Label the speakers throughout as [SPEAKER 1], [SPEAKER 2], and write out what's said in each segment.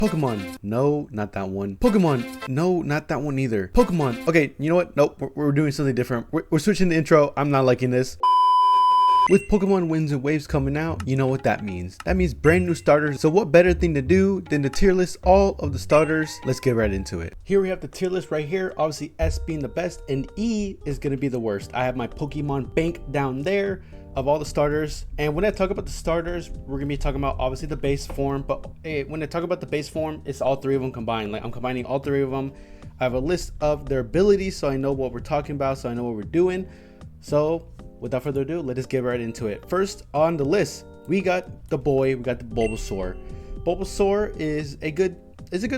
[SPEAKER 1] Pokemon. No, not that one. Pokemon. No, not that one either. Pokemon. Okay, you know what? Nope, we're doing something different. We're switching the intro. I'm not liking this. With Pokemon Winds and Waves coming out, you know what that means. That means brand new starters. So what better thing to do than to tier list all of the starters? Let's get right into it. Here we have the tier list right here. Obviously S being the best and E is going to be the worst. I have my Pokemon bank down there of all the starters. And when I talk about the starters, we're going to be talking about obviously the base form. But when I talk about the base form, it's all three of them combined. Like I'm combining all three of them. I have a list of their abilities so I know what we're talking about. So I know what we're doing. So without further ado, let us get right into it. First on the list, we got the Bulbasaur. Bulbasaur is a good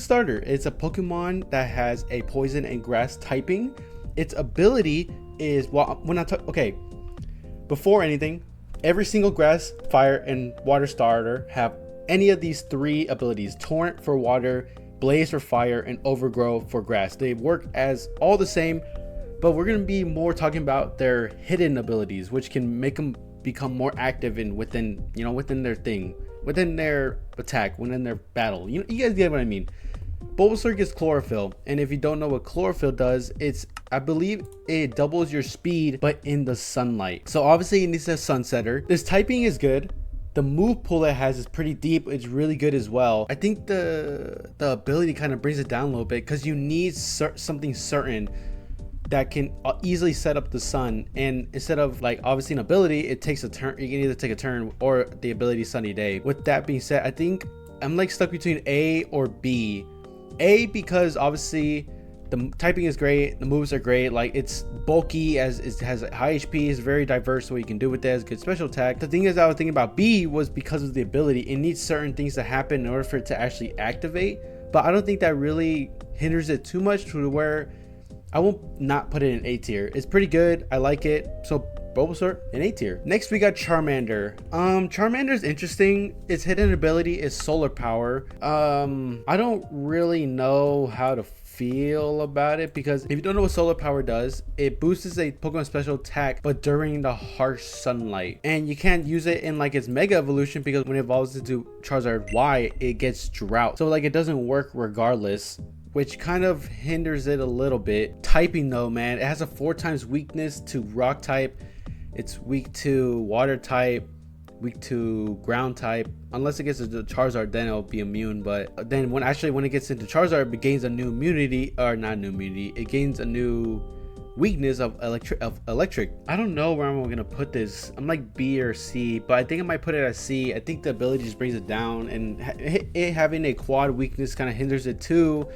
[SPEAKER 1] starter. It's a Pokemon that has a poison and grass typing. Its ability is, before anything, every single grass, fire, and water starter have any of these three abilities: Torrent for water, Blaze for fire, and Overgrow for grass. They work as all the same, but we're going to be more talking about their hidden abilities, which can make them become more active and within their thing, within their attack, within their battle. You guys get what I mean. Bulbasaur gets chlorophyll, and if you don't know what chlorophyll does, I believe it doubles your speed, but in the sunlight. So obviously it needs a sunsetter. This typing is good. The move pool it has is pretty deep. It's really good as well. I think the ability kind of brings it down a little bit because you need something certain that can easily set up the sun, and instead of like obviously an ability, it takes a turn. You can either take a turn or the ability sunny day. With that being said, I think I'm like stuck between A or B. A because obviously the typing is great, the moves are great, like it's bulky, as it has high HP, is very diverse what you can do with that, has good special attack. The thing is, I was thinking about B was because of the ability. It needs certain things to happen in order for it to actually activate, but I don't think that really hinders it too much to where I won't not put it in A tier. It's pretty good. I like it. So Bulbasaur in A tier. Next we got Charmander. Charmander is interesting. Its hidden ability is solar power. I don't really know how to feel about it, because if you don't know what solar power does, it boosts a Pokemon special attack but during the harsh sunlight, and you can't use it in like its mega evolution because when it evolves into Charizard Y, it gets drought, so like it doesn't work regardless, which kind of hinders it a little bit. Typing though, man, it has a 4 times weakness to rock type. It's weak to water type, weak to ground type. Unless it gets into Charizard, then it'll be immune. But then when it gets into Charizard, it gains a new immunity, or not new immunity. It gains a new weakness of electric. I don't know where I'm gonna put this. I'm like B or C, but I think I might put it at C. I think the ability just brings it down, and it having a quad weakness kind of hinders it too.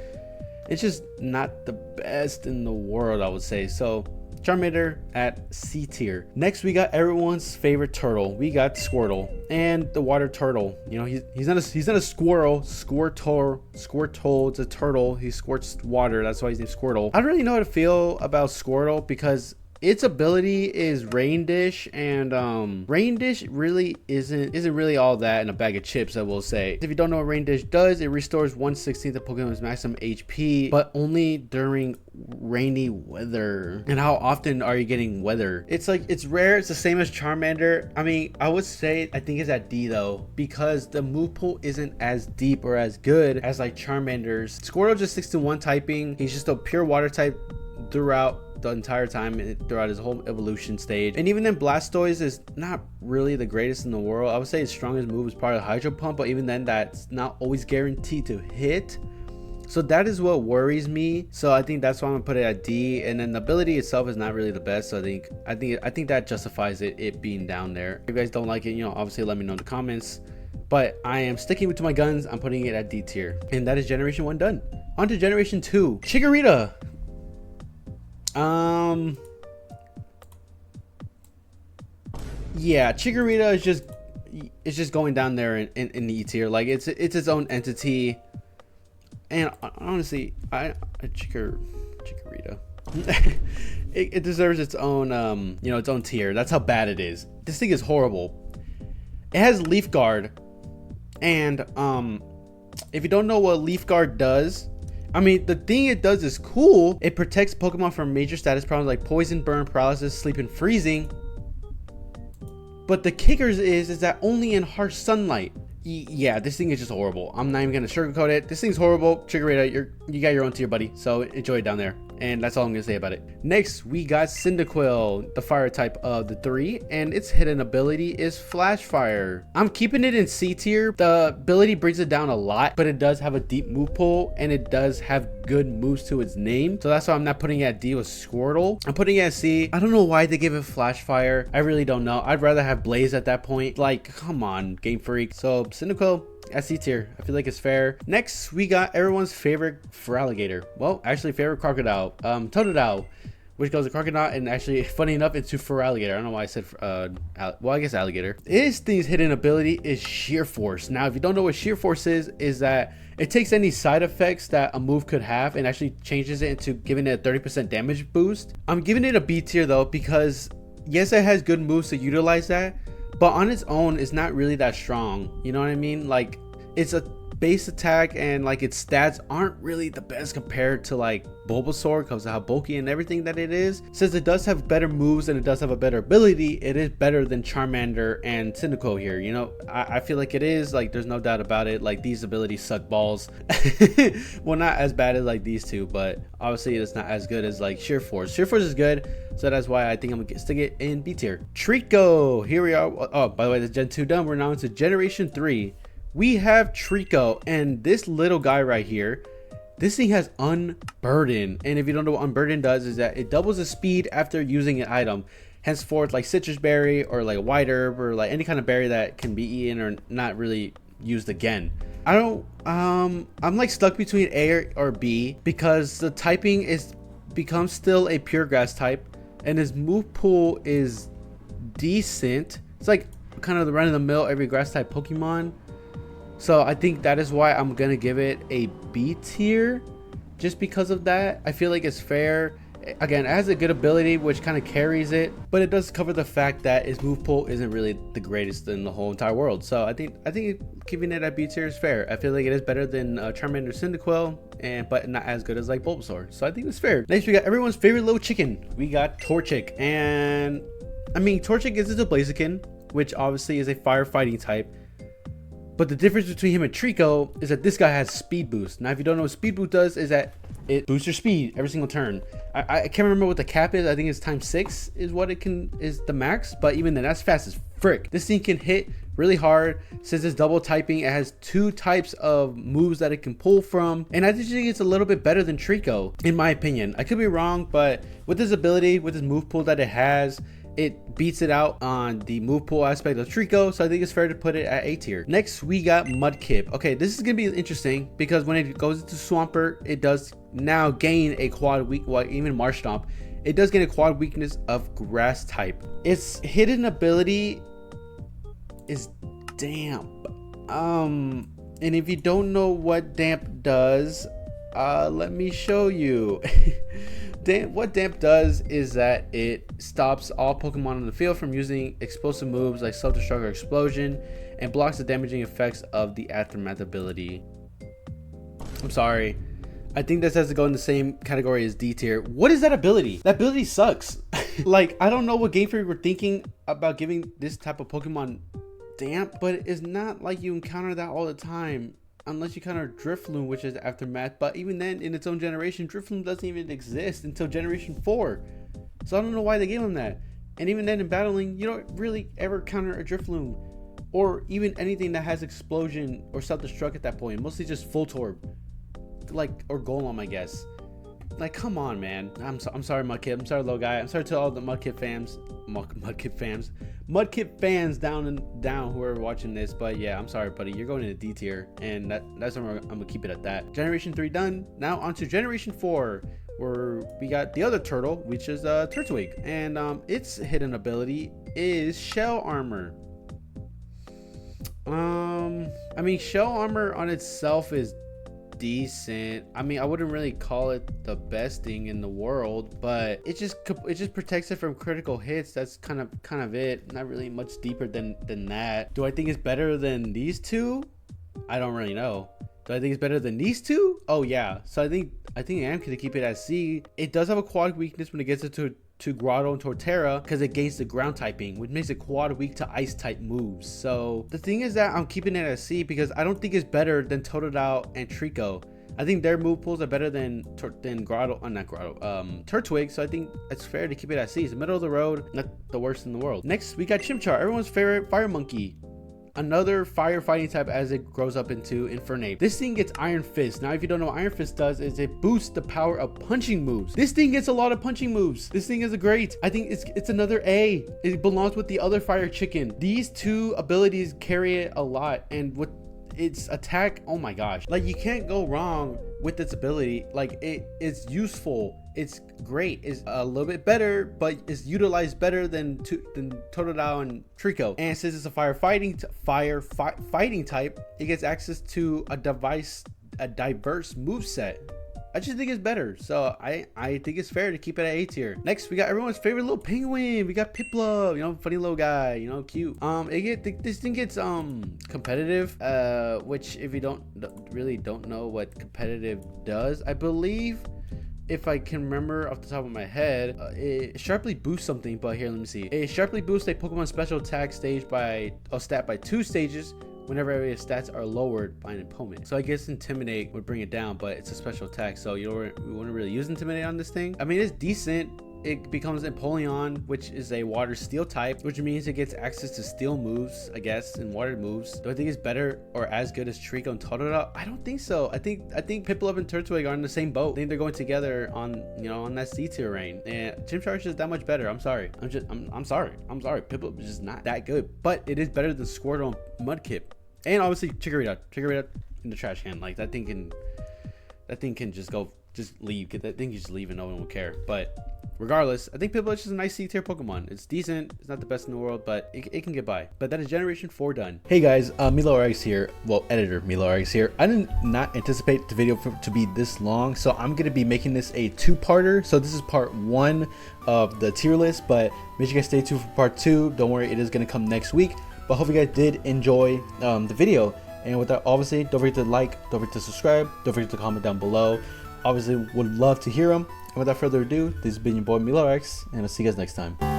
[SPEAKER 1] It's just not the best in the world, I would say. So Charmander at C tier. Next we got everyone's favorite turtle. We got Squirtle, and the water turtle. You know, he's not a squirrel. Squirtle, it's a turtle. He squirts water. That's why he's named Squirtle. I don't really know how to feel about Squirtle because its ability is Rain Dish, and Rain Dish really isn't really all that in a bag of chips, I will say. If you don't know what Rain Dish does, it restores 1/16 of Pokemon's maximum HP, but only during rainy weather. And how often are you getting weather? It's like, it's rare. It's the same as Charmander. I mean, I would say I think it's at D though, because the move pool isn't as deep or as good as like Charmander's. Squirtle just sticks to one typing. He's just a pure water type throughout the entire time, throughout his whole evolution stage. And even then, Blastoise is not really the greatest in the world. I would say his strongest move is probably Hydro Pump, but even then, that's not always guaranteed to hit. So that is what worries me. So I think that's why I'm gonna put it at D. And then the ability itself is not really the best. So I think that justifies it being down there. If you guys don't like it, obviously let me know in the comments. But I am sticking to my guns. I'm putting it at D tier. And that is Generation 1 done. On to Generation 2. Chikorita. Yeah, Chikorita is just going down there in the E tier. Like it's its own entity, and honestly, Chikorita it deserves its own its own tier. That's how bad it is. This thing is horrible. It has Leaf Guard, and if you don't know what Leaf Guard does, I mean, the thing it does is cool. It protects Pokemon from major status problems like poison, burn, paralysis, sleep, and freezing. But the kickers is that only in harsh sunlight. Yeah, this thing is just horrible. I'm not even gonna sugarcoat it. This thing's horrible. Trigger rate, you got your own tier, buddy. So enjoy it down there. And that's all I'm gonna say about it. Next, we got Cyndaquil, the fire type of the three, and its hidden ability is Flash Fire. I'm keeping it in C tier. The ability brings it down a lot, but it does have a deep move pool, and it does have good moves to its name. So that's why I'm not putting it at D with Squirtle. I'm putting it at C. I don't know why they give it Flash Fire. I really don't know. I'd rather have Blaze at that point. Like, come on, Game Freak. So Cyndaquil at C tier. I feel like it's fair. Next, we got everyone's favorite alligator. Well, actually favorite crocodile. Totodile, which goes to crocodile, and actually, funny enough, it's to alligator. I don't know why I said well, I guess alligator. This thing's hidden ability is Sheer Force. Now, if you don't know what Sheer Force is that it takes any side effects that a move could have and actually changes it into giving it a 30% damage boost. I'm giving it a B tier though, because yes, it has good moves to utilize that, but on its own, it's not really that strong. You know what I mean? Like, it's a base attack, and like its stats aren't really the best compared to like Bulbasaur because of how bulky and everything that it is. Since it does have better moves and it does have a better ability, it is better than Charmander and Cyndaquil here. You know, I feel like it is. Like, there's no doubt about it. Like, these abilities suck balls. Well, not as bad as like these two, but obviously it's not as good as like Sheer Force. Sheer Force is good, so that's why I think I'm gonna stick it in B tier. Trico, here we are. Oh, by the way, this Gen 2 done. We're now into Generation 3. We have Trico, and this little guy right here, this thing has Unburden. And if you don't know what Unburden does, is that it doubles the speed after using an item. Henceforth, like citrus berry or like white herb or like any kind of berry that can be eaten or not really used again. I'm like stuck between A or B, because the typing becomes still a pure grass type, and his move pool is decent. It's like kind of the run of the mill every grass type Pokemon. So I think that is why I'm gonna give it a B tier, just because of that. I feel like it's fair. Again, it has a good ability which kind of carries it, but it does cover the fact that its move pool isn't really the greatest in the whole entire world. So I think giving it a B tier is fair. I feel like it is better than Charmander, Cyndaquil, but not as good as like Bulbasaur. So I think it's fair. Next, we got everyone's favorite little chicken. We got Torchic, and I mean Torchic is a Blaziken, which obviously is a firefighting type. But the difference between him and Trico is that this guy has speed boost. Now, if you don't know what speed boost does, is that it boosts your speed every single turn. I can't remember what the cap is. I think it's ×6 is what it is the max. But even then, that's fast as frick. This thing can hit really hard. Since it's double typing, it has 2 types of moves that it can pull from. And I just think it's a little bit better than Trico, in my opinion. I could be wrong, but with this ability, with this move pool that it has, it beats it out on the move pool aspect of Trico, so I think it's fair to put it at A tier. Next, we got Mudkip. Okay, this is gonna be interesting because when it goes into Swampert, it does now gain a quad weak, well, even Marshtomp, it does gain a quad weakness of grass type. Its hidden ability is Damp. And if you don't know what Damp does, let me show you. What Damp does is that it stops all Pokemon on the field from using explosive moves like Self-Destruct or Explosion, and blocks the damaging effects of the Aftermath ability. I'm sorry. I think this has to go in the same category as D tier. What is that ability? That ability sucks. Like, I don't know what Game Freak were thinking about giving this type of Pokemon Damp, but it's not like you encounter that all the time. Unless you counter Drifloon, which is Aftermath, but even then, in its own generation, Drifloon doesn't even exist until Generation 4. So I don't know why they gave him that. And even then, in battling, you don't really ever counter a Drifloon, or even anything that has Explosion or Self-Destruct at that point. Mostly just Voltorb, like, or Golem, I guess. Like, come on, man. I'm sorry, Mudkip. I'm sorry, little guy. I'm sorry to all the Mudkip fans. Mudkip fans down who are watching this. But yeah, I'm sorry, buddy. You're going into D tier, and that's where I'm gonna keep it at that. Generation 3 done. Now on to Generation 4, where we got the other turtle, which is Turtwig, and its hidden ability is Shell Armor. I mean, Shell Armor on itself is decent. I mean, I wouldn't really call it the best thing in the world, but it just protects it from critical hits. That's kind of it. Not really much deeper than that. Do I think it's better than these two? I don't really know. Do I think it's better than these two? Oh yeah. So I think I am gonna keep it at C. It does have a quad weakness when it gets into Grotto and Torterra because it gains the ground typing, which makes it quad weak to ice type moves. So the thing is that I'm keeping it at C because I don't think it's better than Totodile and Trico. I think their move pools are better than Grotto, not Grotto, Turtwig. So I think it's fair to keep it at C. It's the middle of the road, not the worst in the world. Next, we got Chimchar, everyone's favorite fire monkey. Another fire fighting type as it grows up into Infernape. This thing gets Iron Fist. Now, if you don't know what Iron Fist does, is it boosts the power of punching moves. This thing gets a lot of punching moves. This thing is a great. I think it's another A. It belongs with the other fire chicken. These two abilities carry it a lot, and with its attack, oh my gosh, like you can't go wrong with its ability. Like it's useful, it's great, it's a little bit better, but it's utilized better than Totodile and Trico. And since it's a fighting type, it gets access to a diverse move set. I just think it's better, so I think it's fair to keep it at A tier. Next, we got everyone's favorite little penguin. We got Piplup, you know, funny little guy, you know, cute. This thing gets competitive, which if you don't know what competitive does, I believe, if I can remember off the top of my head, it sharply boosts something. But here, let me see. It sharply boosts a Pokemon special attack stat by 2 stages whenever area stats are lowered by an opponent. So I guess Intimidate would bring it down, but it's a special attack, so you wouldn't really use Intimidate on this thing. I mean, it's decent. It becomes Empoleon, which is a water steel type, which means it gets access to steel moves, I guess, and water moves. Do I think it's better or as good as Trico and Totodile? I don't think so. I think Piplup and Turtwig are in the same boat. I think they're going together on, you know, on that C tier reign. And Chimchar is just that much better. I'm sorry. I'm sorry. Piplup is just not that good, but it is better than Squirtle and Mudkip. And obviously Chikorita in the trash can. Like that thing can just leave. Get that thing, you just leave and no one will care. But regardless, I think Piplup is just a nice C tier Pokemon. It's decent. It's not the best in the world, but it can get by. But that is Generation 4 done. Hey guys, MiloRx here. Well, editor MiloRx here. I did not anticipate the video to be this long, so I'm gonna be making this a 2-parter. So this is part 1 of the tier list, but make sure you guys stay tuned for part 2. Don't worry, it is gonna come next week. But I hope you guys did enjoy the video. And with that, obviously, don't forget to like, don't forget to subscribe, don't forget to comment down below. Obviously, would love to hear them. And without further ado, this has been your boy MiloRx, and I'll see you guys next time.